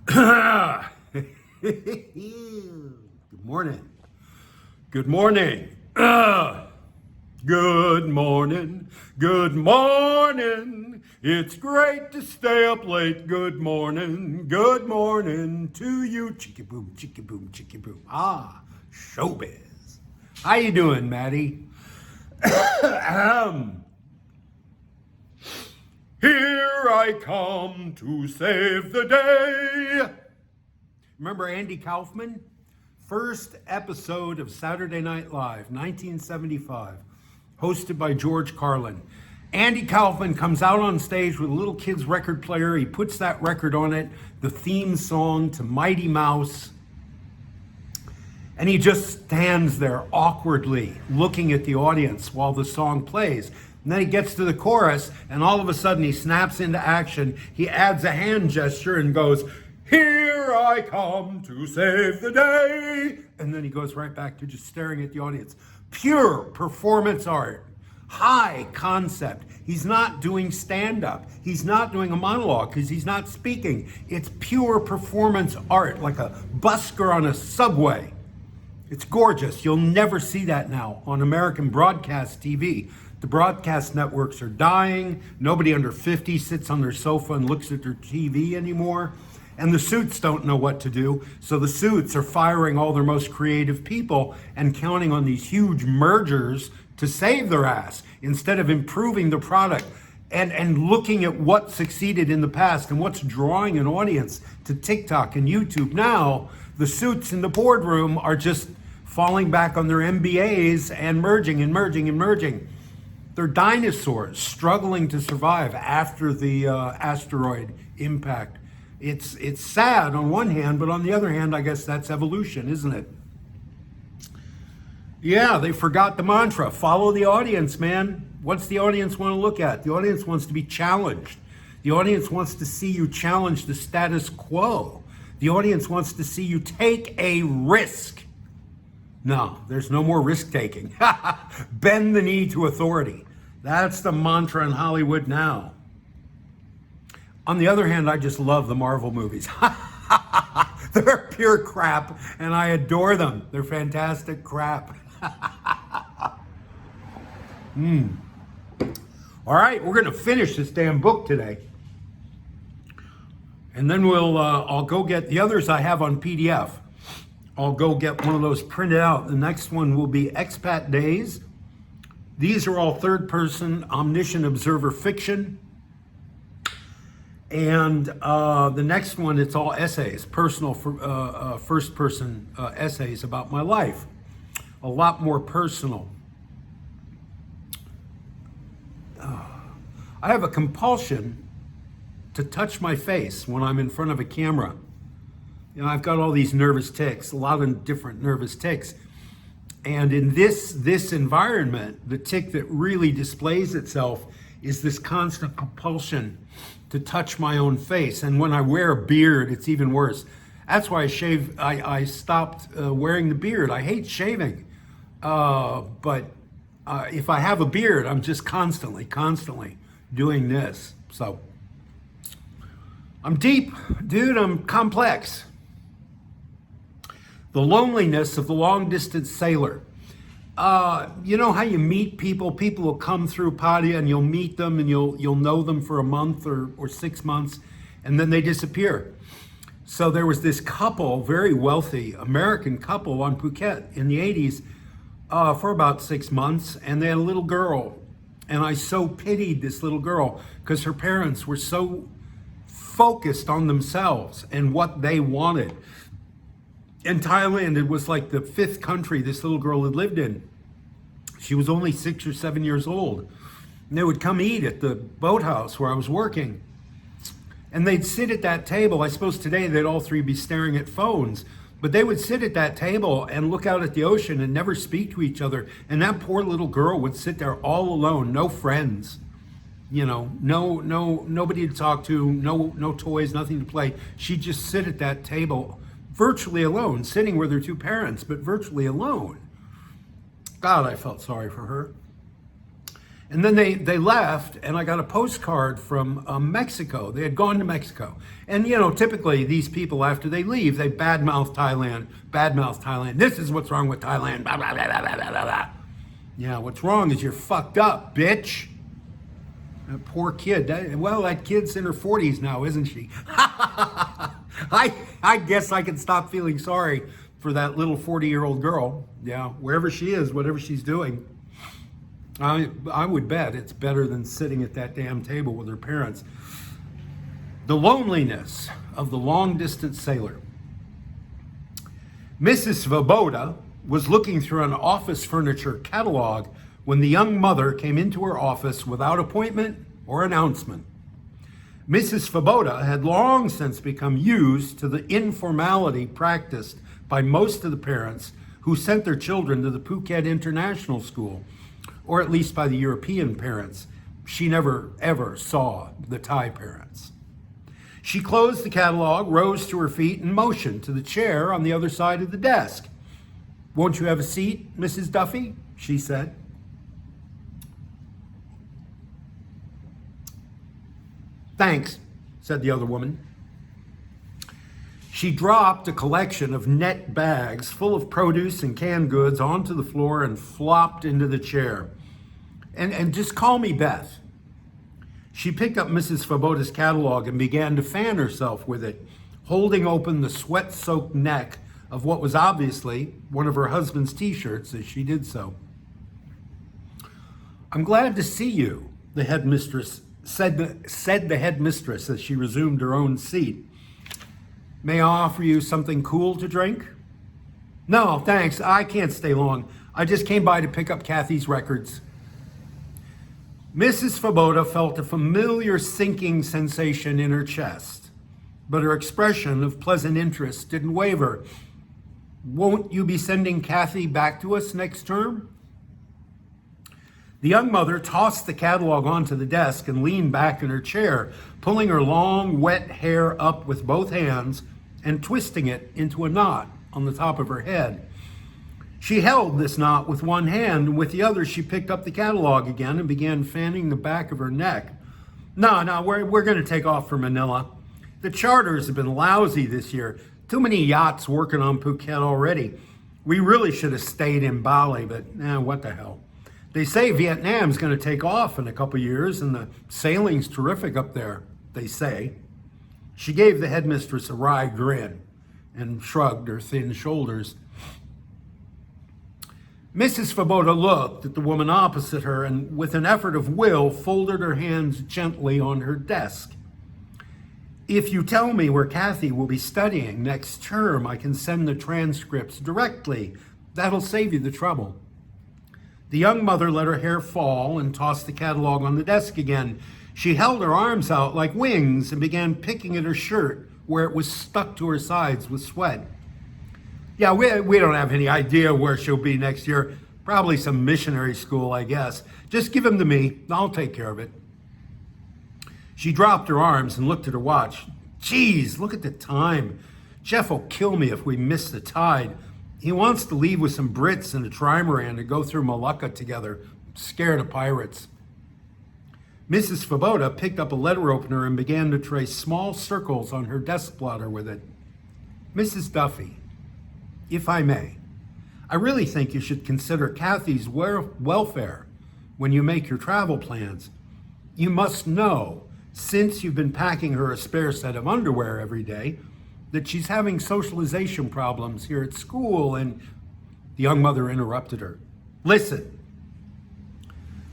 Good morning. Good morning. Good morning. Good morning. It's great to stay up late. Good morning. Good morning to you. Chicky boom, chicky boom, chicky boom. Showbiz. How you doing, Maddie? Here I come to save the day. Remember Andy Kaufman? First episode of Saturday Night Live, 1975, hosted by George Carlin. Andy Kaufman comes out on stage with a little kid's record player. He puts that record on it, the theme song to Mighty Mouse. And he just stands there awkwardly looking at the audience while the song plays. And then he gets to the chorus, and all of a sudden he snaps into action. He adds a hand gesture and goes, "Here I come to save the day." And then he goes right back to just staring at the audience. Pure performance art, high concept. He's not doing stand-up. He's not doing a monologue because he's not speaking. It's pure performance art, like a busker on a subway. It's gorgeous. You'll never see that now on American broadcast TV. The broadcast networks are dying. Nobody under 50 sits on their sofa and looks at their TV anymore. And the suits don't know what to do. So the suits are firing all their most creative people and counting on these huge mergers to save their ass instead of improving the product and looking at what succeeded in the past and what's drawing an audience to TikTok and YouTube. Now, the suits in the boardroom are just falling back on their MBAs and merging and merging and merging. They're dinosaurs struggling to survive after the asteroid impact. It's sad on one hand, but on the other hand, I guess that's evolution, isn't it? Yeah, they forgot the mantra. Follow the audience, man. What's the audience want to look at? The audience wants to be challenged. The audience wants to see you challenge the status quo. The audience wants to see you take a risk. No, there's no more risk taking. Bend the knee to authority. That's the mantra in Hollywood now. On the other hand, I just love the Marvel movies. They're pure crap, and I adore them. They're fantastic crap. All right, we're going to finish this damn book today. And then I'll go get the others I have on PDF. I'll go get one of those printed out. The next one will be Expat Days. These are all third-person omniscient observer fiction. And the next one, it's all essays, personal first-person essays about my life. A lot more personal. I have a compulsion to touch my face when I'm in front of a camera. You know, I've got all these nervous tics, a lot of different nervous tics. And in this environment, the tic that really displays itself is this constant compulsion to touch my own face. And when I wear a beard, it's even worse. That's why I stopped wearing the beard. I hate shaving. But if I have a beard, I'm just constantly doing this. So I'm deep, dude, I'm complex. The loneliness of the long-distance sailor. You know how you meet people? People will come through Padia and you'll meet them and you'll know them for a month or 6 months, and then they disappear. So there was this couple, very wealthy American couple on Phuket in the 80s for about 6 months, and they had a little girl. And I so pitied this little girl because her parents were so focused on themselves and what they wanted. In Thailand, it was like the 5th country this little girl had lived in. She was only 6 or 7 years old. And they would come eat at the boathouse where I was working. And they'd sit at that table. I suppose today they'd all three be staring at phones. But they would sit at that table and look out at the ocean and never speak to each other. And that poor little girl would sit there all alone, no friends. You know, nobody to talk to, no toys, nothing to play. She'd just sit at that table virtually alone, sitting with her two parents, but virtually alone. God, I felt sorry for her. And then they left, and I got a postcard from Mexico. They had gone to Mexico. And, typically these people, after they leave, they badmouth Thailand. This is what's wrong with Thailand, blah, blah, blah, blah, blah, blah, blah. Yeah, what's wrong is you're fucked up, bitch. That poor kid. That kid's in her 40s now, isn't she? I guess I can stop feeling sorry for that little 40-year-old girl. Yeah, wherever she is, whatever she's doing. I would bet it's better than sitting at that damn table with her parents. The loneliness of the long-distance sailor. Mrs. Svoboda was looking through an office furniture catalog when the young mother came into her office without appointment or announcement. Mrs. Svoboda had long since become used to the informality practiced by most of the parents who sent their children to the Phuket International School, or at least by the European parents. She never, ever saw the Thai parents. She closed the catalog, rose to her feet, and motioned to the chair on the other side of the desk. "Won't you have a seat, Mrs. Duffy?" she said. "Thanks," said the other woman. She dropped a collection of net bags full of produce and canned goods onto the floor and flopped into the chair. And just call me Beth. She picked up Mrs. Svoboda's catalog and began to fan herself with it, holding open the sweat-soaked neck of what was obviously one of her husband's t-shirts as she did so. "I'm glad to see you," the headmistress said the headmistress as she resumed her own seat. "May I offer you something cool to drink?" "No, thanks. I can't stay long. I just came by to pick up Kathy's records." Mrs. Svoboda felt a familiar sinking sensation in her chest, but her expression of pleasant interest didn't waver. "Won't you be sending Kathy back to us next term?" The young mother tossed the catalog onto the desk and leaned back in her chair, pulling her long, wet hair up with both hands and twisting it into a knot on the top of her head. She held this knot with one hand, and with the other she picked up the catalog again and began fanning the back of her neck. No, we're going to take off for Manila. The charters have been lousy this year. Too many yachts working on Phuket already. We really should have stayed in Bali, but what the hell. They say Vietnam's going to take off in a couple years, and the sailing's terrific up there, they say. She gave the headmistress a wry grin and shrugged her thin shoulders. Mrs. Svoboda looked at the woman opposite her and, with an effort of will, folded her hands gently on her desk. "If you tell me where Kathy will be studying next term, I can send the transcripts directly. That'll save you the trouble." The young mother let her hair fall and tossed the catalog on the desk again. She held her arms out like wings and began picking at her shirt where it was stuck to her sides with sweat. "Yeah, we don't have any idea where she'll be next year. Probably some missionary school, I guess. Just give him to me. I'll take care of it." She dropped her arms and looked at her watch. "Geez, look at the time. Jeff will kill me if we miss the tide. He wants to leave with some Brits and a trimaran to go through Malacca together. Scared of pirates." Mrs. Svoboda picked up a letter opener and began to trace small circles on her desk blotter with it. "Mrs. Duffy, if I may, I really think you should consider Kathy's welfare when you make your travel plans. You must know, since you've been packing her a spare set of underwear every day, that she's having socialization problems here at school and..." The young mother interrupted her. "Listen,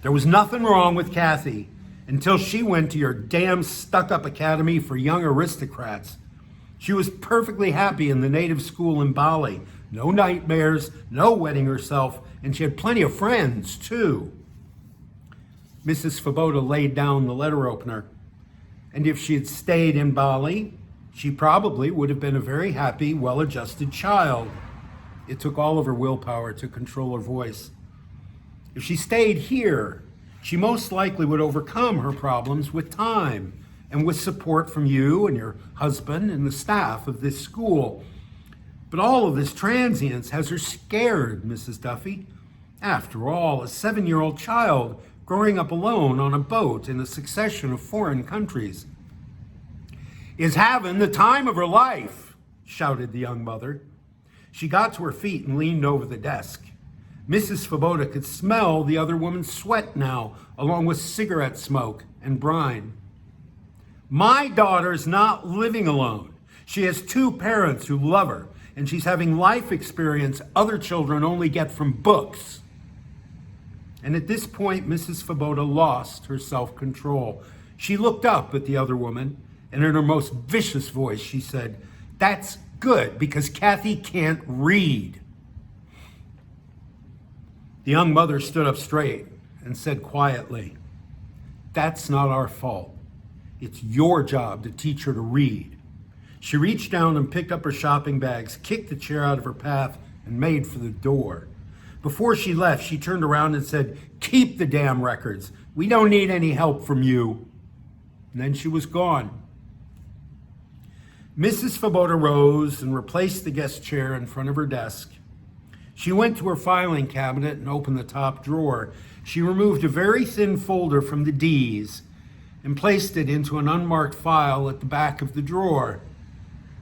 there was nothing wrong with Kathy until she went to your damn stuck-up academy for young aristocrats. She was perfectly happy in the native school in Bali. No nightmares, no wetting herself, and she had plenty of friends, too." Mrs. Svoboda laid down the letter opener. "And if she had stayed in Bali, she probably would have been a very happy, well-adjusted child." It took all of her willpower to control her voice. "If she stayed here, she most likely would overcome her problems with time and with support from you and your husband and the staff of this school. But all of this transience has her scared, Mrs. Duffy. After all, a 7-year-old child growing up alone on a boat in a succession of foreign countries. "Is having the time of her life," shouted the young mother. She got to her feet and leaned over the desk. Mrs. Svoboda could smell the other woman's sweat now, along with cigarette smoke and brine. "My daughter's not living alone. She has 2 parents who love her, and she's having life experience other children only get from books." And at this point, Mrs. Svoboda lost her self-control. She looked up at the other woman, and in her most vicious voice, she said, "That's good, because Kathy can't read." The young mother stood up straight and said quietly, "That's not our fault. It's your job to teach her to read." She reached down and picked up her shopping bags, kicked the chair out of her path, and made for the door. Before she left, she turned around and said, "Keep the damn records. We don't need any help from you." And then she was gone. Mrs. Svoboda rose and replaced the guest chair in front of her desk. She went to her filing cabinet and opened the top drawer. She removed a very thin folder from the D's and placed it into an unmarked file at the back of the drawer.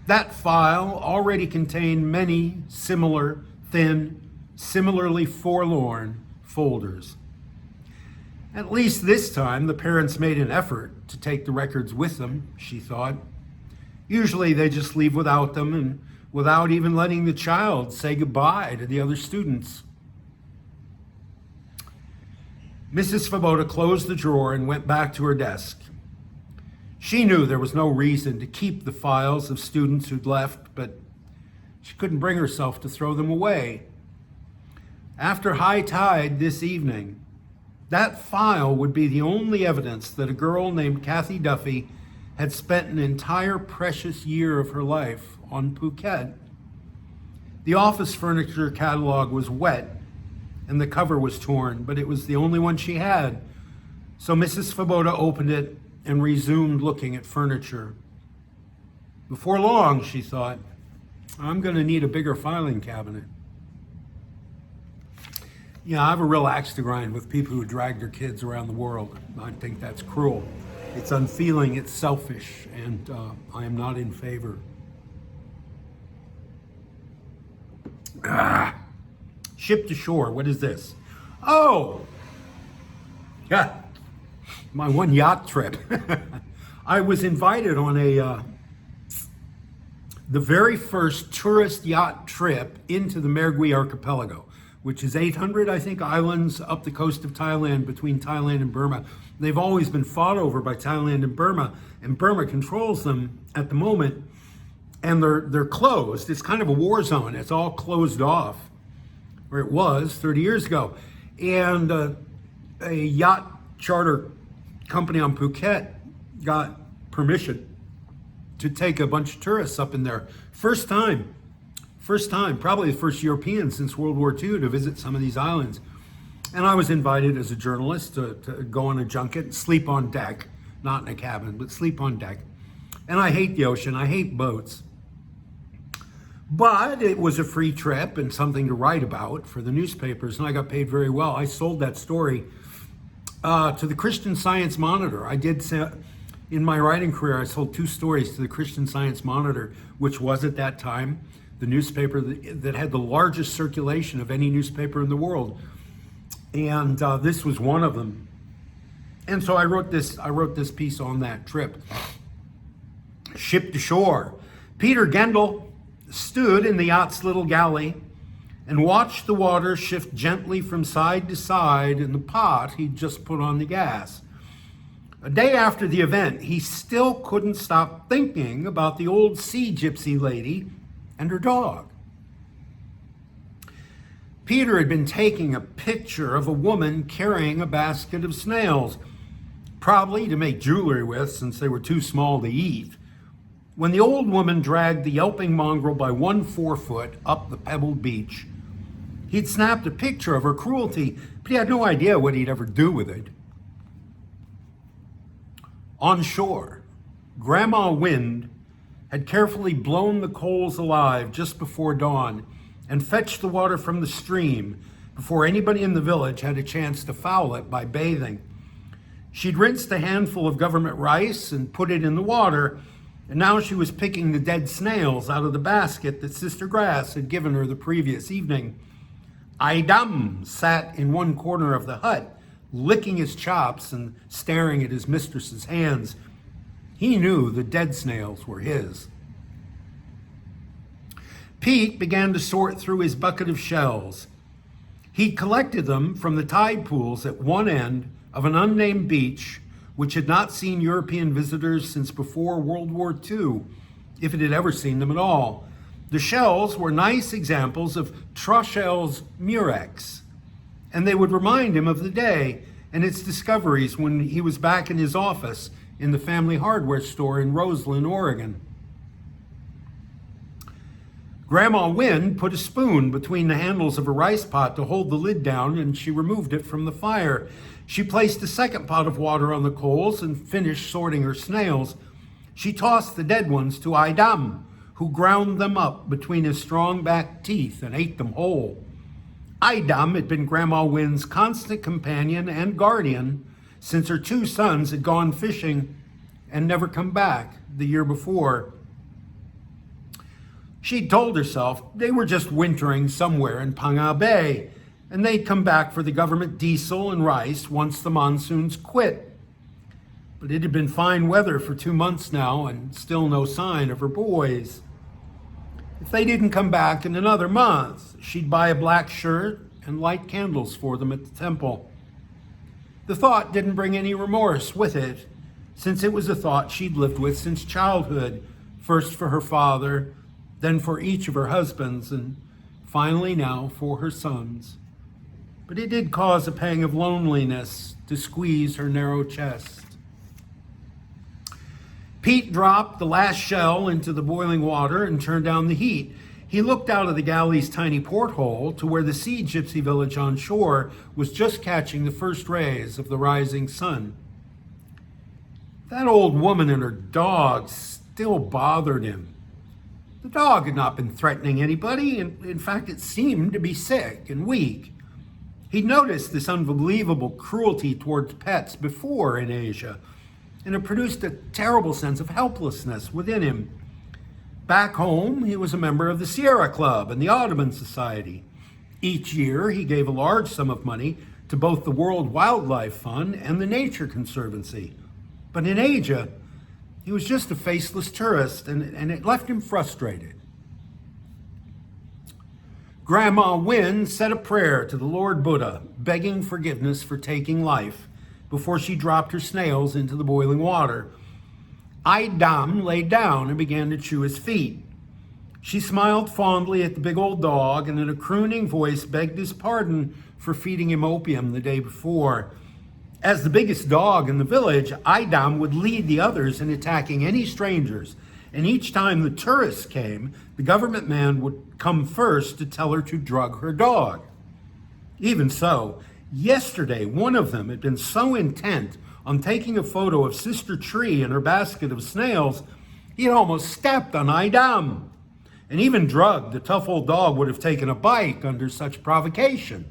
That file already contained many similar, thin, similarly forlorn folders. At least this time, the parents made an effort to take the records with them, she thought. Usually they just leave without them and without even letting the child say goodbye to the other students. Mrs. Svoboda closed the drawer and went back to her desk. She knew there was no reason to keep the files of students who'd left, but she couldn't bring herself to throw them away. After high tide this evening, that file would be the only evidence that a girl named Kathy Duffy had spent an entire precious year of her life on Phuket. The office furniture catalog was wet and the cover was torn, but it was the only one she had. So Mrs. Svoboda opened it and resumed looking at furniture. Before long, she thought, I'm going to need a bigger filing cabinet. Yeah, I have a real axe to grind with people who drag their kids around the world. I think that's cruel. It's unfeeling, it's selfish, and I am not in favor. Ship to shore, what is this? Oh! Yeah, my one yacht trip. I was invited on the very first tourist yacht trip into the Mergui archipelago, which is 800, I think, islands up the coast of Thailand, between Thailand and Burma. They've always been fought over by Thailand and Burma controls them at the moment, and they're closed. It's kind of a war zone. It's all closed off, or it was 30 years ago. And a yacht charter company on Phuket got permission to take a bunch of tourists up in there. First time, probably the first European since World War II to visit some of these islands. And I was invited as a journalist to go on a junket, sleep on deck, not in a cabin, but sleep on deck. And I hate the ocean, I hate boats. But it was a free trip and something to write about for the newspapers, and I got paid very well. I sold that story to the Christian Science Monitor. In my writing career, I sold 2 stories to the Christian Science Monitor, which was at that time the newspaper that had the largest circulation of any newspaper in the world. And this was one of them. And so I wrote this piece on that trip. Ship to shore. Peter Gendel stood in the yacht's little galley and watched the water shift gently from side to side in the pot he'd just put on the gas. A day after the event, he still couldn't stop thinking about the old sea gypsy lady and her dog. Peter had been taking a picture of a woman carrying a basket of snails, probably to make jewelry with since they were too small to eat, when the old woman dragged the yelping mongrel by one forefoot up the pebbled beach. He'd snapped a picture of her cruelty, but he had no idea what he'd ever do with it. On shore, Grandma Wind had carefully blown the coals alive just before dawn and fetched the water from the stream before anybody in the village had a chance to foul it by bathing. She'd rinsed a handful of government rice and put it in the water, and now she was picking the dead snails out of the basket that Sister Grass had given her the previous evening. Idam sat in one corner of the hut, licking his chops and staring at his mistress's hands. He knew the dead snails were his. Pete began to sort through his bucket of shells. He'd collected them from the tide pools at one end of an unnamed beach, which had not seen European visitors since before World War II, if it had ever seen them at all. The shells were nice examples of Trochel's murex, and they would remind him of the day and its discoveries when he was back in his office in the family hardware store in Roseland, Oregon. Grandma Wynne put a spoon between the handles of a rice pot to hold the lid down, and she removed it from the fire. She placed a second pot of water on the coals and finished sorting her snails. She tossed the dead ones to Idam, who ground them up between his strong back teeth and ate them whole. Idam had been Grandma Wynne's constant companion and guardian since her two sons had gone fishing and never come back the year before. She'd told herself they were just wintering somewhere in Panga Bay, and they'd come back for the government diesel and rice once the monsoons quit. But it had been fine weather for 2 months now, and still no sign of her boys. If they didn't come back in another month, she'd buy a black shirt and light candles for them at the temple. The thought didn't bring any remorse with it, since it was a thought she'd lived with since childhood, first for her father, then for each of her husbands, and finally now for her sons. But it did cause a pang of loneliness to squeeze her narrow chest. Pete dropped the last shell into the boiling water and turned down the heat. He looked out of the galley's tiny porthole to where the sea gypsy village on shore was just catching the first rays of the rising sun. That old woman and her dog still bothered him. The dog had not been threatening anybody, and in fact it seemed to be sick and weak. He'd noticed this unbelievable cruelty towards pets before in Asia, and it produced a terrible sense of helplessness within him. Back home, he was a member of the Sierra Club and the Audubon Society. Each year, he gave a large sum of money to both the World Wildlife Fund and the Nature Conservancy. But in Asia, he was just a faceless tourist, and it left him frustrated. Grandma Wynne said a prayer to the Lord Buddha, begging forgiveness for taking life, before she dropped her snails into the boiling water. Idam lay down and began to chew his feet. She smiled fondly at the big old dog and in a crooning voice begged his pardon for feeding him opium the day before. As the biggest dog in the village, Idam would lead the others in attacking any strangers, and each time the tourists came, the government man would come first to tell her to drug her dog. Even so, yesterday, one of them had been so intent on taking a photo of Sister Tree and her basket of snails, he had almost stepped on Idam. And even drugged, the tough old dog would have taken a bite under such provocation.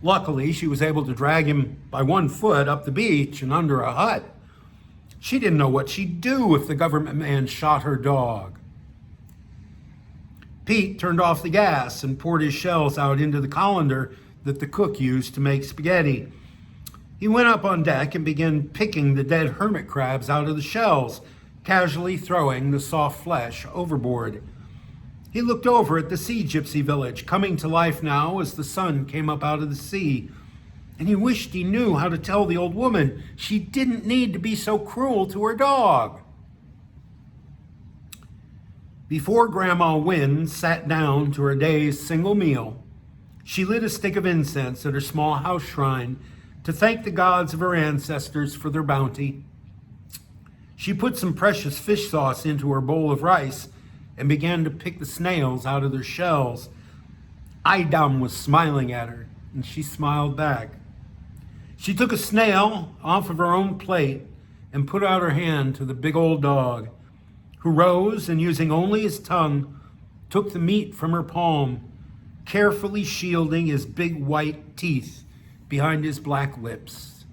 Luckily, she was able to drag him by one foot up the beach and under a hut. She didn't know what she'd do if the government man shot her dog. Pete turned off the gas and poured his shells out into the colander that the cook used to make spaghetti. He went up on deck and began picking the dead hermit crabs out of the shells, casually throwing the soft flesh overboard. He looked over at the sea gypsy village, coming to life now as the sun came up out of the sea, and he wished he knew how to tell the old woman she didn't need to be so cruel to her dog. Before Grandma Wynne sat down to her day's single meal, she lit a stick of incense at her small house shrine to thank the gods of her ancestors for their bounty. She put some precious fish sauce into her bowl of rice and began to pick the snails out of their shells. Idam was smiling at her, and she smiled back. She took a snail off of her own plate and put out her hand to the big old dog, who rose and, using only his tongue, took the meat from her palm, carefully shielding his big white teeth behind his black lips.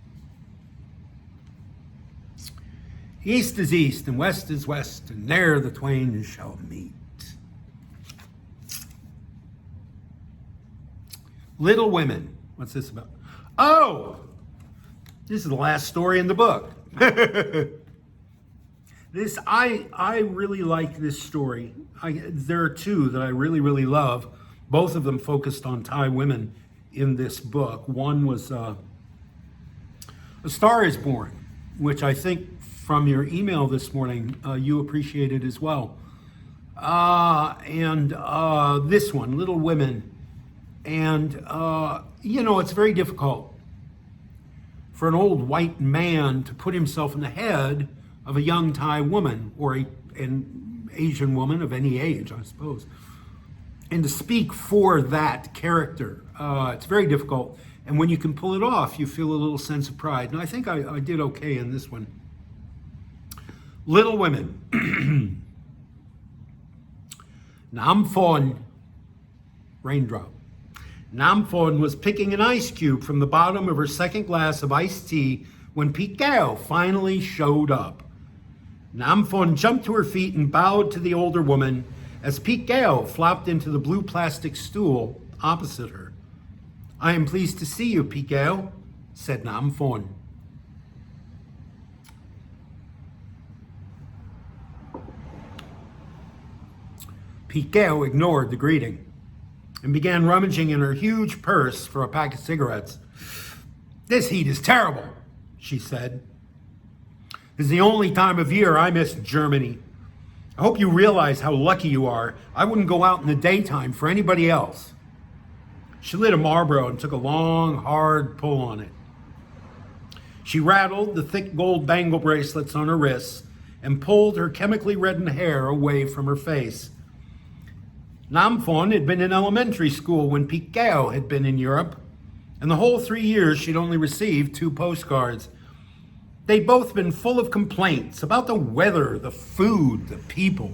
East is east and west is west, and there the twain shall meet. Little Women. What's this about? Oh, this is the last story in the book. I really like this story. There are two that I really, really love. Both of them focused on Thai women in this book. One was A Star is Born, which I think from your email this morning, you appreciated as well. And this one, Little Women. And, it's very difficult for an old white man to put himself in the head of a young Thai woman, or an Asian woman of any age, I suppose, and to speak for that character. It's very difficult. And when you can pull it off, you feel a little sense of pride. And I think I did okay in this one. Little Women. Namon, Raindrop. Namon was picking an ice cube from the bottom of her second glass of iced tea when Phuket finally showed up. Namon jumped to her feet and bowed to the older woman as Phuket flopped into the blue plastic stool opposite her. "I am pleased to see you, Phuket," said Namon. Phuket ignored the greeting and began rummaging in her huge purse for a pack of cigarettes. "This heat is terrible," she said. "This is the only time of year I miss Germany. I hope you realize how lucky you are. I wouldn't go out in the daytime for anybody else." She lit a Marlboro and took a long, hard pull on it. She rattled the thick gold bangle bracelets on her wrists and pulled her chemically reddened hair away from her face. Namon had been in elementary school when Phuket had been in Europe, and the whole 3 years she'd only received 2 postcards. They'd both been full of complaints about the weather, the food, the people.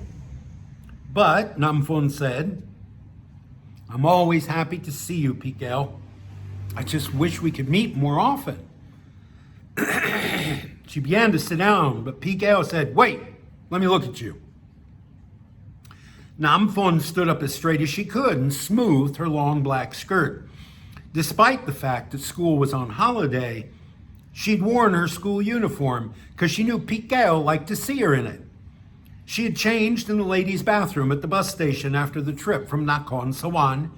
But, Namon said, "I'm always happy to see you, Phuket. I just wish we could meet more often." She began to sit down, but Phuket said, "Wait, let me look at you." Namon stood up as straight as she could and smoothed her long black skirt. Despite the fact that school was on holiday, she'd worn her school uniform because she knew Phuket liked to see her in it. She had changed in the ladies' bathroom at the bus station after the trip from Nakhon Sawan.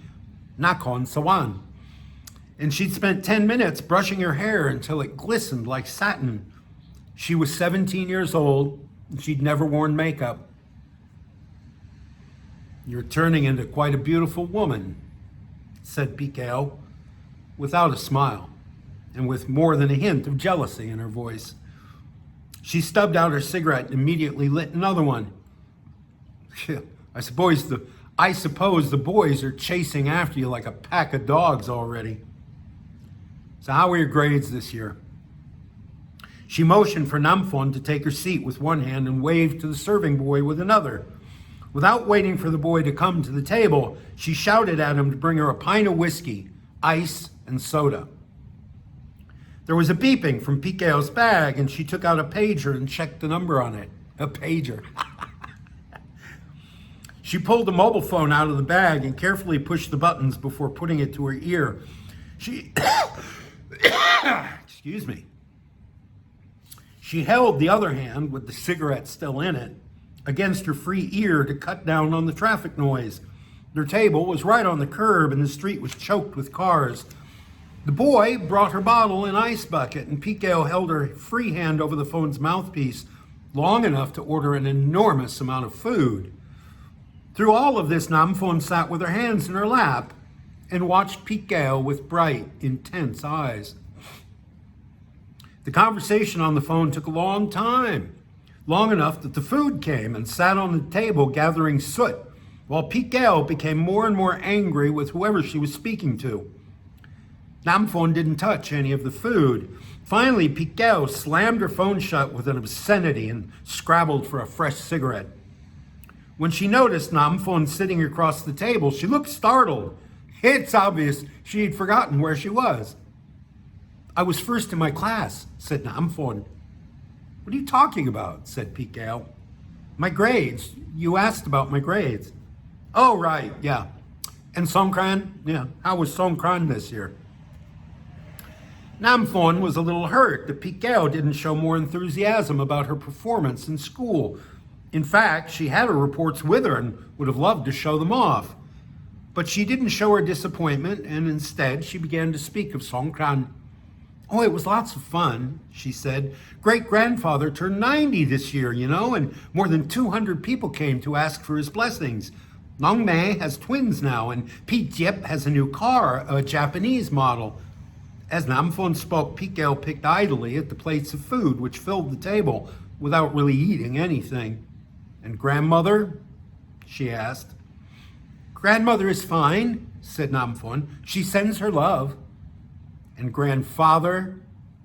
And she'd spent 10 minutes brushing her hair until it glistened like satin. She was 17 years old and she'd never worn makeup. "You're turning into quite a beautiful woman," said Phuket, without a smile, and with more than a hint of jealousy in her voice. She stubbed out her cigarette and immediately lit another one. I suppose the boys are chasing after you like a pack of dogs already. "So how were your grades this year?" She motioned for Namon to take her seat with one hand and waved to the serving boy with another. Without waiting for the boy to come to the table, she shouted at him to bring her a pint of whiskey, ice, and soda. There was a beeping from Phuket's bag, and she took out a pager and checked the number on it. A pager. She pulled the mobile phone out of the bag and carefully pushed the buttons before putting it to her ear. Excuse me. She held the other hand, with the cigarette still in it, against her free ear to cut down on the traffic noise. Their table was right on the curb and the street was choked with cars. The boy brought her bottle and ice bucket, and Phuket held her free hand over the phone's mouthpiece long enough to order an enormous amount of food. Through all of this, Namon sat with her hands in her lap and watched Phuket with bright, intense eyes. The conversation on the phone took a long time. Long enough that the food came and sat on the table gathering soot, while Phuket became more and more angry with whoever she was speaking to. Namon didn't touch any of the food. Finally, Phuket slammed her phone shut with an obscenity and scrabbled for a fresh cigarette. When she noticed Namon sitting across the table, she looked startled. It's obvious she had forgotten where she was. I was first in my class, said Namon. What are you talking about? Said Phuket. My grades. You asked about my grades. Oh, right, yeah. And Songkran? Yeah, how was Songkran this year? Namon was a little hurt that Phuket didn't show more enthusiasm about her performance in school. In fact, she had her reports with her and would have loved to show them off. But she didn't show her disappointment, and instead she began to speak of Songkran. Oh, it was lots of fun, she said. Great-grandfather turned 90 this year, and more than 200 people came to ask for his blessings. Nong Mei has twins now, and Pete Jiep has a new car, a Japanese model. As Namon spoke, Phuket picked idly at the plates of food which filled the table without really eating anything. And grandmother? She asked. Grandmother is fine, said Namon. She sends her love. And grandfather?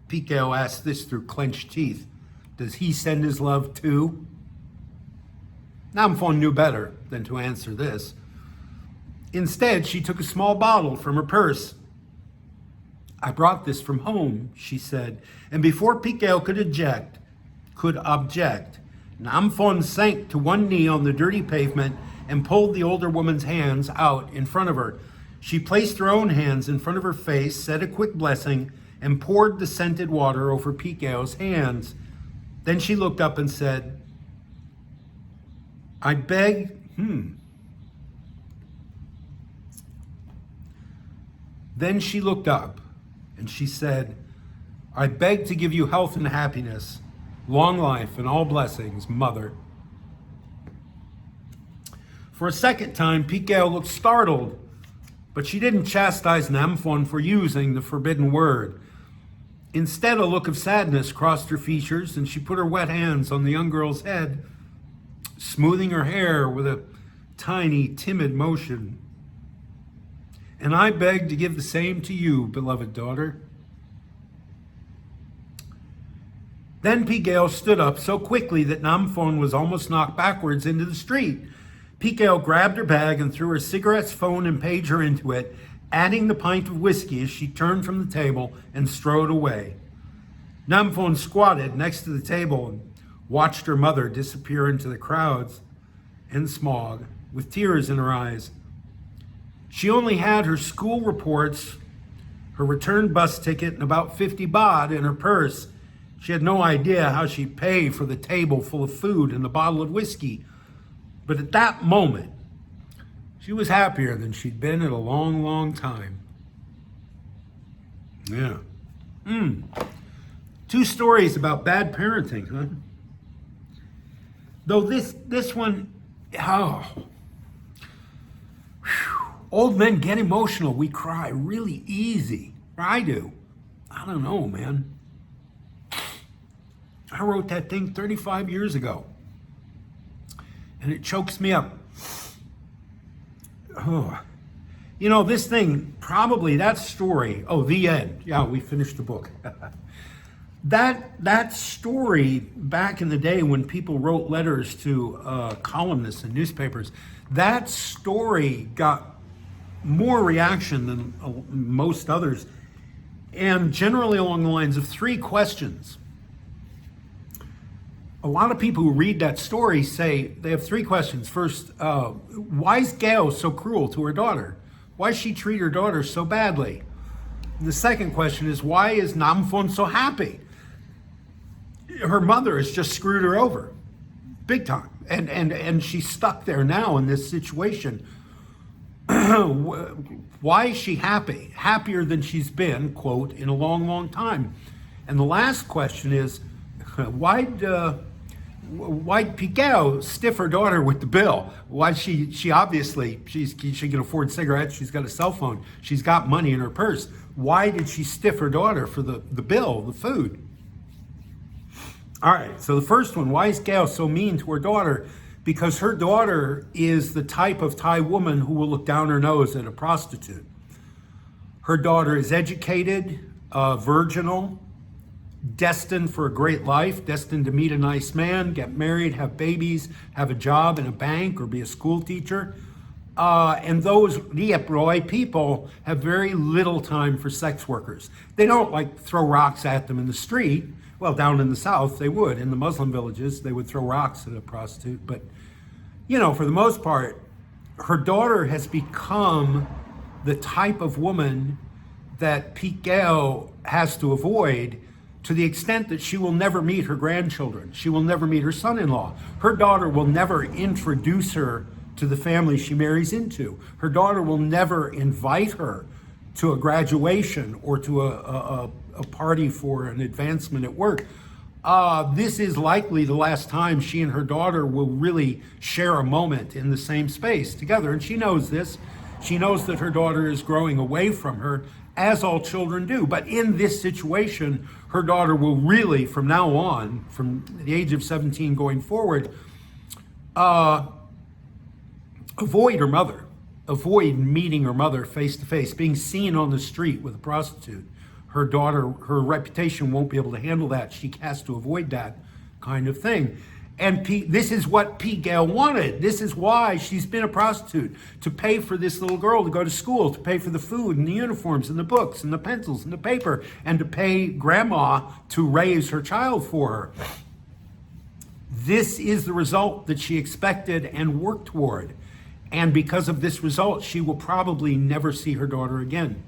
Phuket asked this through clenched teeth. Does he send his love too? Namon knew better than to answer this. Instead, she took a small bottle from her purse. I brought this from home, she said, and before Phuket could object, Namon sank to one knee on the dirty pavement and pulled the older woman's hands out in front of her. She placed her own hands in front of her face, said a quick blessing, and poured the scented water over Phuket's hands. Then she looked up and said, I beg, Then she looked up and she said, I beg to give you health and happiness, long life and all blessings, mother. For a second time, Phuket looked startled, but she didn't chastise Namon for using the forbidden word. Instead, a look of sadness crossed her features, and she put her wet hands on the young girl's head, smoothing her hair with a tiny, timid motion. And I beg to give the same to you, beloved daughter. Then Phuket stood up so quickly that Namon was almost knocked backwards into the street. Phuket grabbed her bag and threw her cigarettes, phone, and pager into it, adding the pint of whiskey as she turned from the table and strode away. Namon squatted next to the table and watched her mother disappear into the crowds and smog with tears in her eyes. She only had her school reports, her return bus ticket, and about 50 baht in her purse. She had no idea how she'd pay for the table full of food and a bottle of whiskey. But at that moment, she was happier than she'd been in a long, long time. Yeah. 2 stories about bad parenting, huh? Though this one, old men get emotional. We cry really easy. Or I do. I don't know, man. I wrote that thing 35 years ago. And it chokes me up. Oh. This thing, probably that story, the end. Yeah, we finished the book. That story back in the day when people wrote letters to columnists and newspapers, that story got more reaction than most others, and generally along the lines of 3 questions. A lot of people who read that story say they have 3 questions. First, why is Gao so cruel to her daughter? Why does she treat her daughter so badly? And the second question is, why is Namon so happy? Her mother has just screwed her over, big time. And she's stuck there now in this situation. Why is she happy? Happier than she's been, quote, in a long, long time. And the last question is, why'd Phuket stiff her daughter with the bill? Why she obviously, she can afford cigarettes, she's got a cell phone, she's got money in her purse. Why did she stiff her daughter for the bill, the food? All right, so the first one, why is Gao so mean to her daughter? Because her daughter is the type of Thai woman who will look down her nose at a prostitute. Her daughter is educated, virginal, destined for a great life, destined to meet a nice man, get married, have babies, have a job in a bank, or be a school teacher. And those Rieproi people have very little time for sex workers. They don't like throw rocks at them in the street. Well, down in the South, they would. In the Muslim villages, they would throw rocks at a prostitute. But, you know, for the most part, her daughter has become the type of woman that Pete Gale has to avoid, to the extent that she will never meet her grandchildren. She will never meet her son-in-law. Her daughter will never introduce her to the family she marries into. Her daughter will never invite her to a graduation or to a party for an advancement at work. This is likely the last time she and her daughter will really share a moment in the same space together. And she knows this. She knows that her daughter is growing away from her, as all children do. But in this situation, her daughter will really, from now on, from the age of 17 going forward, avoid her mother, avoid meeting her mother face to face, being seen on the street with a prostitute. Her daughter, her reputation won't be able to handle that. She has to avoid that kind of thing. And this is what Pete Gale wanted. This is why she's been a prostitute, to pay for this little girl to go to school, to pay for the food and the uniforms and the books and the pencils and the paper, and to pay grandma to raise her child for her. This is the result that she expected and worked toward. And because of this result, she will probably never see her daughter again.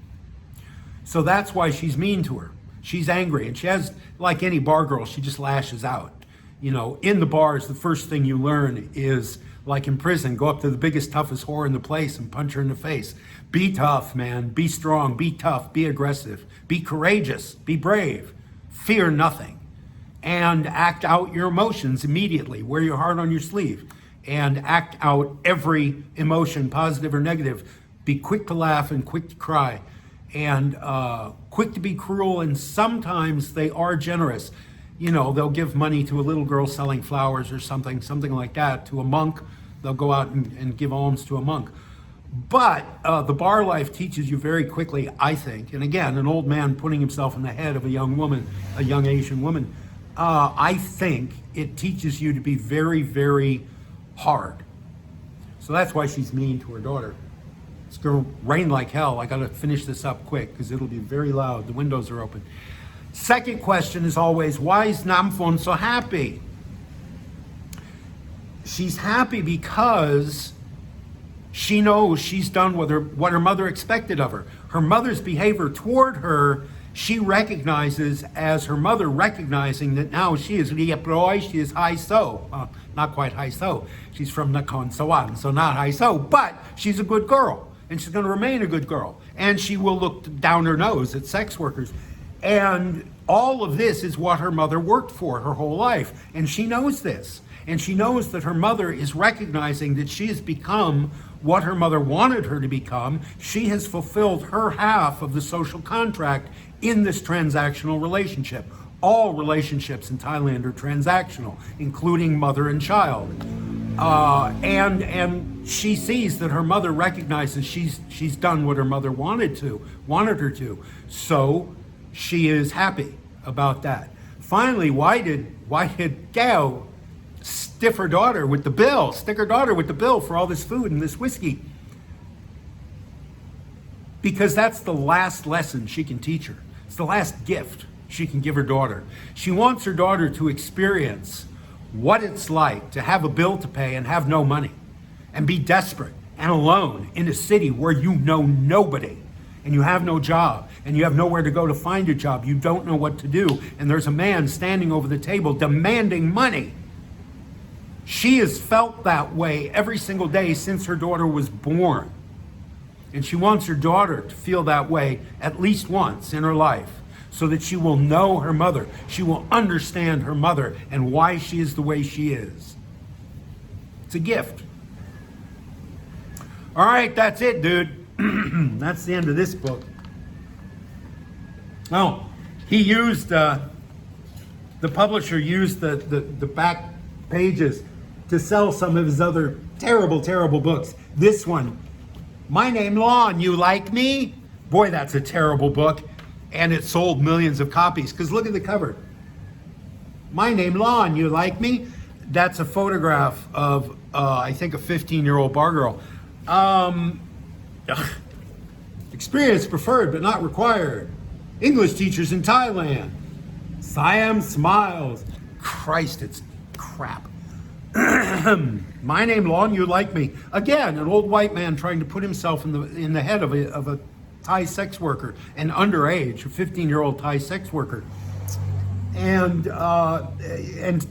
So that's why she's mean to her. She's angry, and she has, like any bar girl, she just lashes out. You know, in the bars, the first thing you learn is, like in prison, go up to the biggest, toughest whore in the place and punch her in the face. Be tough, man. Be strong. Be tough. Be aggressive. Be courageous. Be brave. Fear nothing. And act out your emotions immediately. Wear your heart on your sleeve. And act out every emotion, positive or negative. Be quick to laugh and quick to cry. And quick to be cruel, and sometimes they are generous. You know, they'll give money to a little girl selling flowers or something like that, to a monk. They'll go out and give alms to a monk. But the bar life teaches you very quickly, I think, and again, an old man putting himself in the head of a young woman, a young Asian woman, I think it teaches you to be very, very hard. So that's why she's mean to her daughter. It's gonna rain like hell. I gotta finish this up quick because it'll be very loud. The windows are open. Second question is always, why is Namon so happy? She's happy because she knows she's done what her mother expected of her. Her mother's behavior toward her, she recognizes as her mother recognizing that now she is Rieproi, she is high so. Not quite high so. She's from Nakhon Sawan, so not high so, but she's a good girl, and she's going to remain a good girl, and she will look down her nose at sex workers. And all of this is what her mother worked for her whole life. And she knows this. And she knows that her mother is recognizing that she has become what her mother wanted her to become. She has fulfilled her half of the social contract in this transactional relationship. All relationships in Thailand are transactional, including mother and child. And she sees that her mother recognizes she's done what her mother wanted her to. So she is happy about that. Finally, why did Gao stick her daughter with the bill for all this food and this whiskey? Because that's the last lesson she can teach her. It's the last gift she can give her daughter. She wants her daughter to experience what it's like to have a bill to pay and have no money, and be desperate and alone in a city where you know nobody, and you have no job, and you have nowhere to go to find a job. You don't know what to do, and there's a man standing over the table demanding money. She has felt that way every single day since her daughter was born. And she wants her daughter to feel that way at least once in her life, so that she will know her mother. She will understand her mother and why she is the way she is. It's a gift. All right, that's it, dude. That's the end of this book. Oh, he used, the publisher used the back pages to sell some of his other terrible, terrible books. This one, My Name Lon, You Like Me? Boy, that's a terrible book. And it sold millions of copies, because look at the cover. My Name Lon, You Like Me? That's a photograph of, I think, a 15-year-old bar girl. Experience preferred but not required. English teachers in Thailand. Siam smiles. Christ, it's crap. My name long, you like me. Again, an old white man trying to put himself in the head of a Thai sex worker, an underage, a 15-year-old Thai sex worker, and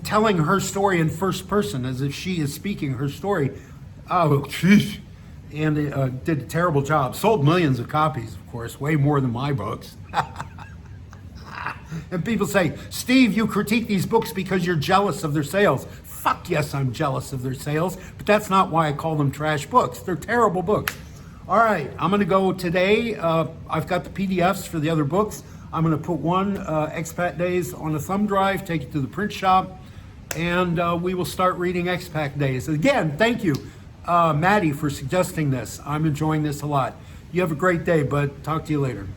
telling her story in first person as if she is speaking her story. Oh, geez. And did a terrible job. Sold millions of copies, of course, way more than my books. And people say, Steve, you critique these books because you're jealous of their sales. Fuck yes, I'm jealous of their sales, but that's not why I call them trash books. They're terrible books. All right, I'm going to go today. I've got the PDFs for the other books. I'm going to put one, Expat Days, on a thumb drive, take it to the print shop, and we will start reading Expat Days. Again, thank you, Maddie, for suggesting this. I'm enjoying this a lot. You have a great day, bud. Talk to you later.